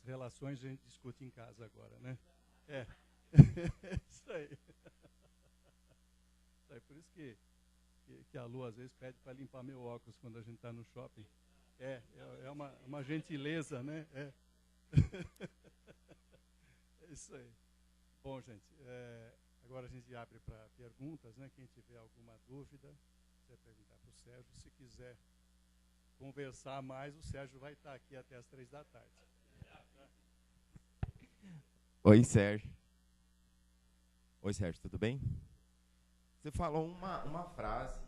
relações a gente discute em casa agora, né? É. Isso aí. Isso aí. Por isso que a Lu às vezes pede para limpar meu óculos quando a gente está no shopping. É uma gentileza, né? É. É isso aí. Bom, gente, agora a gente abre para perguntas, né? Quem tiver alguma dúvida, quiser perguntar para o Sérgio. Se quiser conversar mais, o Sérgio vai estar aqui até as 3 da tarde. Oi, Sérgio. Oi, Sérgio, tudo bem? Você falou uma frase,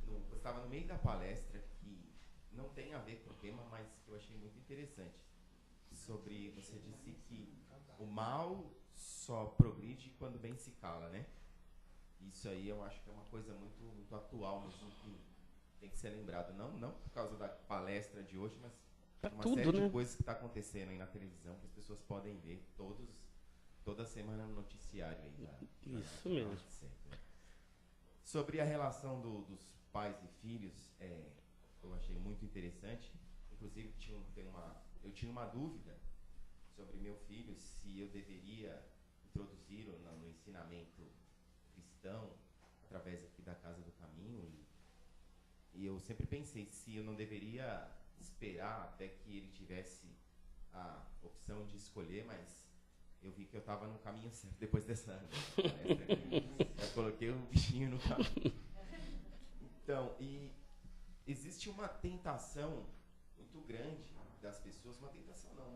você estava no meio da palestra, que não tem a ver com o tema, mas que eu achei muito interessante. Você disse que o mal só progride quando o bem se cala, né? Isso aí eu acho que é uma coisa muito, muito atual mesmo, que tem que ser lembrado. Não por causa da palestra de hoje, mas uma série de coisas que está acontecendo aí na televisão, que as pessoas podem ver toda semana no noticiário aí. Isso mesmo. Sobre a relação dos pais e filhos, eu achei muito interessante. Inclusive, eu tinha uma dúvida sobre meu filho, se eu deveria introduzi-lo no ensinamento cristão, através aqui da Casa do Caminho. E eu sempre pensei se eu não deveria esperar até que ele tivesse a opção de escolher, mas eu vi que eu estava no caminho certo depois dessa palestra aqui. Eu coloquei o bichinho no caminho. Então, e existe uma tentação muito grande das pessoas, uma tentação não,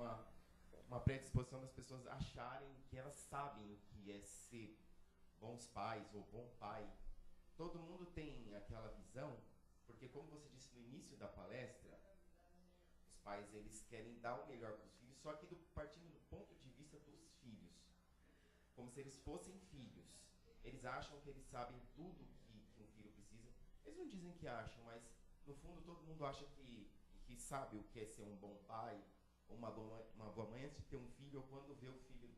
uma predisposição das pessoas acharem que elas sabem o que é ser bons pais ou bom pai. Todo mundo tem aquela visão, porque como você disse no início da palestra, os pais eles querem dar o melhor para os filhos, só que partindo do ponto de vista dos filhos, como se eles fossem filhos. Eles acham que eles sabem tudo que um filho precisa. Eles não dizem que acham, mas no fundo todo mundo acha que sabe o que é ser um bom pai, ou uma boa mãe antes de ter um filho, ou quando vê o filho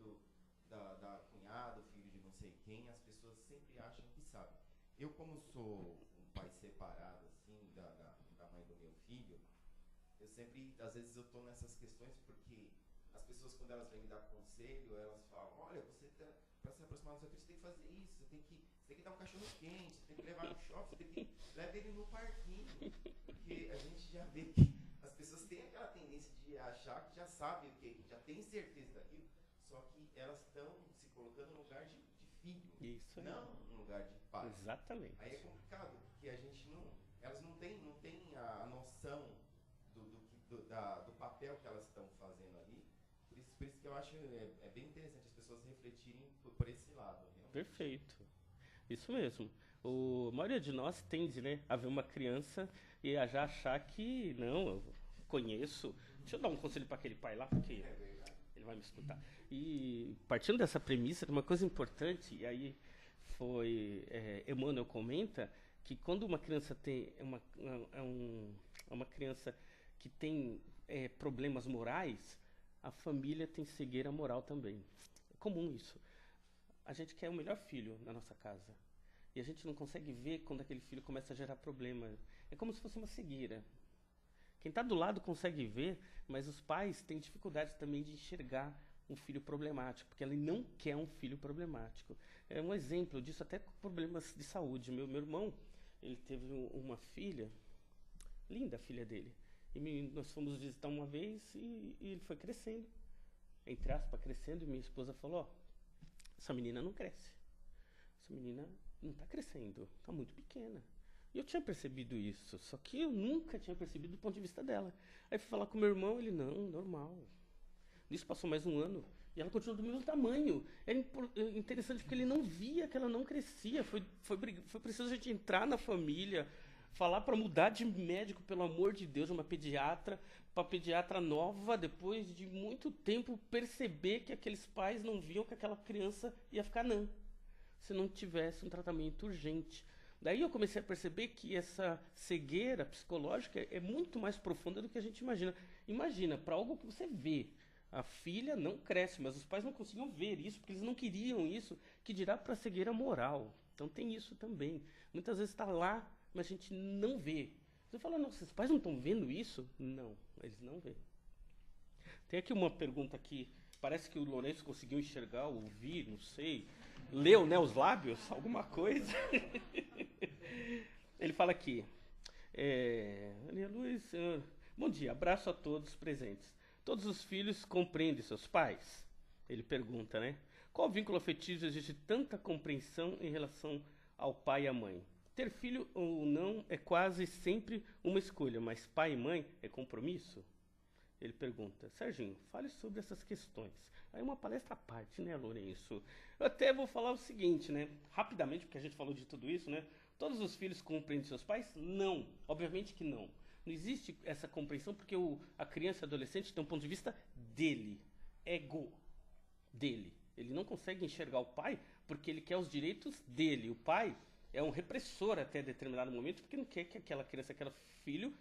da cunhada, o filho de não sei quem, as pessoas sempre acham que sabem. Eu, como sou um pai separado, assim, da mãe do meu filho, eu sempre, às vezes eu estou nessas questões porque as pessoas, quando elas vêm me dar conselho, elas falam, olha, para se aproximar do seu filho, você tem que fazer isso, você tem que dar um cachorro quente, você tem que levar no shopping, você tem que levar ele no parquinho. Porque a gente já vê que as pessoas têm aquela tendência de achar que já sabem o que já tem certeza daquilo, só que elas estão se colocando no lugar de filho, isso aí. Não no lugar de pai. Exatamente. Aí é complicado, porque elas não têm a noção do papel que elas estão fazendo ali. Por isso que eu acho bem interessante as pessoas refletirem por esse lado. Realmente. Perfeito. Isso mesmo. A maioria de nós tende, né, a ver uma criança e a já achar que, não, eu conheço. Deixa eu dar um conselho para aquele pai lá, porque ele vai me escutar. E partindo dessa premissa, uma coisa importante, e aí Emmanuel comenta que quando uma criança tem uma criança que tem problemas morais, a família tem cegueira moral também. É comum isso. A gente quer o melhor filho na nossa casa. E a gente não consegue ver quando aquele filho começa a gerar problema. É como se fosse uma cegueira. Quem está do lado consegue ver, mas os pais têm dificuldade também de enxergar um filho problemático, porque ele não quer um filho problemático. É um exemplo disso até com problemas de saúde. Meu irmão, ele teve uma filha, linda a filha dele. E nós fomos visitar uma vez e ele foi crescendo, entre aspas, crescendo, e minha esposa falou, essa menina não cresce. Essa menina não está crescendo, está muito pequena. E eu tinha percebido isso, só que eu nunca tinha percebido do ponto de vista dela. Aí fui falar com meu irmão, ele, não, normal. Isso passou mais um ano e ela continuou do mesmo tamanho. Era interessante porque ele não via que ela não crescia. Foi preciso a gente entrar na família, falar para mudar de médico, pelo amor de Deus, uma pediatra, para pediatra nova, depois de muito tempo perceber que aqueles pais não viam que aquela criança ia ficar não, se não tivesse um tratamento urgente. Daí eu comecei a perceber que essa cegueira psicológica é muito mais profunda do que a gente imagina. Imagina, para algo que você vê, a filha não cresce, mas os pais não conseguiam ver isso, porque eles não queriam isso, que dirá para a cegueira moral. Então tem isso também. Muitas vezes está lá, mas a gente não vê. Você fala, nossa, os pais não estão vendo isso? Não, eles não vêem. Tem aqui uma pergunta que parece que o Lourenço conseguiu enxergar, ouvir, não sei. Leu, né, os lábios, alguma coisa. Ele fala aqui. Maria Luz, bom dia, abraço a todos presentes. Todos os filhos compreendem seus pais? Ele pergunta, né? Qual vínculo afetivo exige tanta compreensão em relação ao pai e à mãe? Ter filho ou não é quase sempre uma escolha, mas pai e mãe é compromisso? Ele pergunta, Serginho, fale sobre essas questões. Aí uma palestra à parte, né, Lourenço? Eu até vou falar o seguinte, né? Rapidamente, porque a gente falou de tudo isso, né? Todos os filhos compreendem seus pais? Não, obviamente que não. Não existe essa compreensão porque a criança e o adolescente tem um ponto de vista dele, ego dele. Ele não consegue enxergar o pai porque ele quer os direitos dele. O pai é um repressor até determinado momento porque não quer que aquela criança, aquele filho,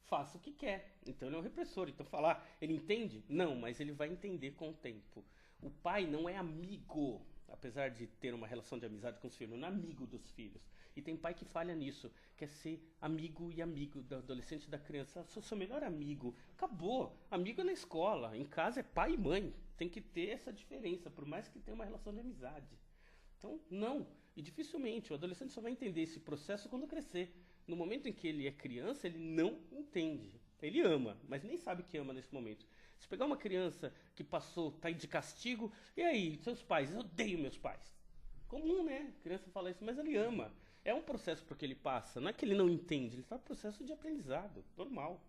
faça o que quer. Então ele é um repressor. Então falar, ele entende? Não, mas ele vai entender com o tempo. O pai não é amigo, apesar de ter uma relação de amizade com os filhos, não é amigo dos filhos. E tem pai que falha nisso, quer ser amigo e amigo do adolescente e da criança. Sou seu melhor amigo. Acabou. Amigo é na escola, em casa é pai e mãe. Tem que ter essa diferença, por mais que tenha uma relação de amizade. Então, não. E dificilmente, o adolescente só vai entender esse processo quando crescer. No momento em que ele é criança, ele não entende. Ele ama, mas nem sabe que ama nesse momento. Se pegar uma criança que passou, está de castigo, e aí, seus pais? Eu odeio meus pais. Comum, né? A criança fala isso, mas ele ama. É um processo por que ele passa. Não é que ele não entende, ele está no processo de aprendizado, normal.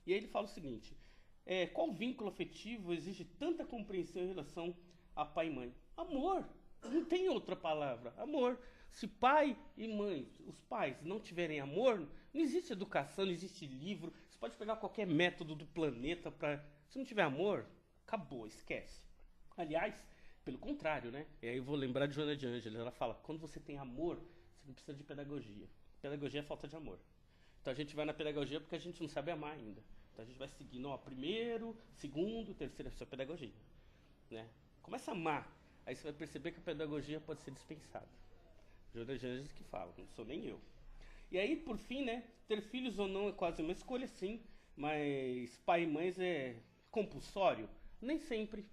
E aí ele fala o seguinte, qual vínculo afetivo exige tanta compreensão em relação a pai e mãe? Amor. Não tem outra palavra. Amor. Se pai e mãe, os pais, não tiverem amor, não existe educação, não existe livro. Você pode pegar qualquer método do planeta para... Se não tiver amor, acabou, esquece. Aliás, pelo contrário, né? E aí eu vou lembrar de Joana de Ângeles. Ela fala, quando você tem amor, você não precisa de pedagogia. Pedagogia é falta de amor. Então a gente vai na pedagogia porque a gente não sabe amar ainda. Então a gente vai seguindo, ó, primeiro, segundo, terceiro, isso é pedagogia. Né? Começa a amar. Aí você vai perceber que a pedagogia pode ser dispensada. Joana de Ângeles que fala, não sou nem eu. E aí, por fim, né, ter filhos ou não é quase uma escolha, sim, mas pai e mães é compulsório? Nem sempre.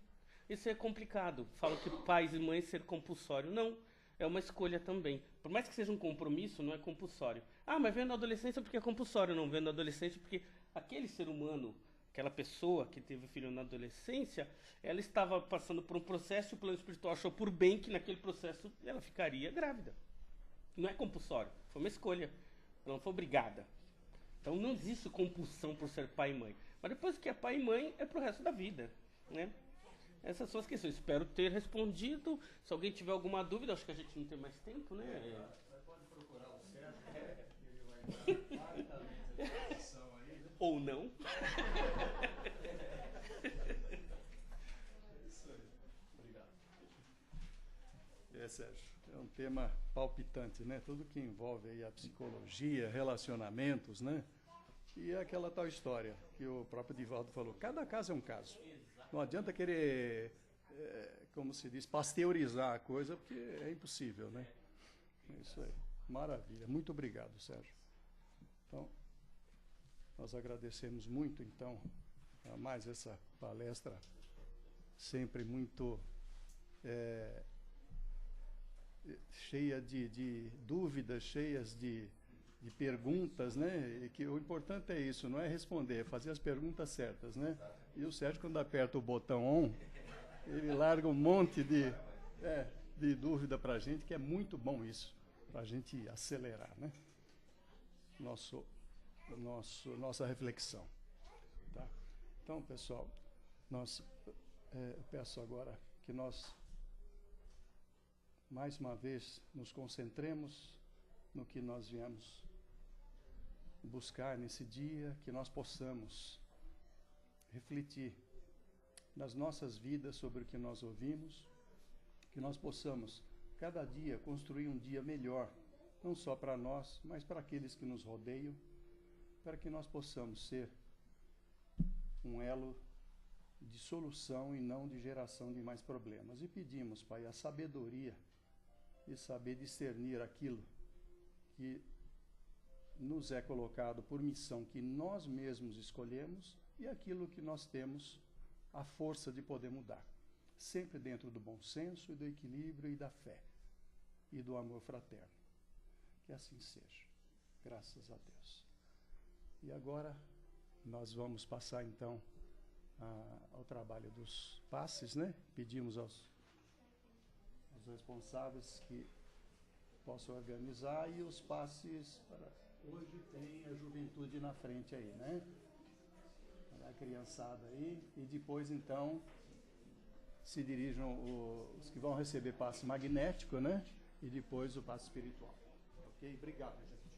Isso é complicado. Falam que pais e mães ser compulsório. Não, é uma escolha também. Por mais que seja um compromisso, não é compulsório. Ah, mas vendo a adolescência porque é compulsório. Não, vendo a adolescência porque aquele ser humano, aquela pessoa que teve filho na adolescência, ela estava passando por um processo e o plano espiritual achou por bem que naquele processo ela ficaria grávida. Não é compulsório, foi uma escolha. Ela não foi obrigada. Então não existe compulsão por ser pai e mãe. Mas depois que é pai e mãe, é pro resto da vida, né? Essas são as questões. Espero ter respondido. Se alguém tiver alguma dúvida, acho que a gente não tem mais tempo, né? Pode procurar o Sérgio, ele vai dar claramente a explicação aí, né? Ou não. É isso aí. Obrigado. Sérgio, é um tema palpitante, né? Tudo que envolve aí a psicologia, relacionamentos, né? E é aquela tal história que o próprio Divaldo falou. Cada caso é um caso. Não adianta querer, como se diz, pasteurizar a coisa, porque é impossível, né? É isso aí. Maravilha. Muito obrigado, Sérgio. Então, nós agradecemos muito, então, a mais essa palestra, sempre muito cheia de dúvidas, cheias de perguntas, né? E que o importante é isso, não é responder, é fazer as perguntas certas, né? E o Sérgio, quando aperta o botão on, ele larga um monte de dúvida para a gente, que é muito bom isso, para a gente acelerar, né? Nossa reflexão. Tá? Então, pessoal, eu peço agora que nós, mais uma vez, nos concentremos no que nós viemos buscar nesse dia, que nós possamos refletir nas nossas vidas sobre o que nós ouvimos, que nós possamos, cada dia, construir um dia melhor, não só para nós, mas para aqueles que nos rodeiam, para que nós possamos ser um elo de solução e não de geração de mais problemas. E pedimos, Pai, a sabedoria e saber discernir aquilo que nos é colocado por missão que nós mesmos escolhemos e aquilo que nós temos a força de poder mudar. Sempre dentro do bom senso e do equilíbrio e da fé e do amor fraterno. Que assim seja. Graças a Deus. E agora nós vamos passar então ao trabalho dos passes, né? Pedimos aos responsáveis que possam organizar, e os passes para hoje tem a juventude na frente aí, né? A criançada aí, e depois então se dirijam os que vão receber passe magnético, né? E depois o passe espiritual. Ok? Obrigado, gente.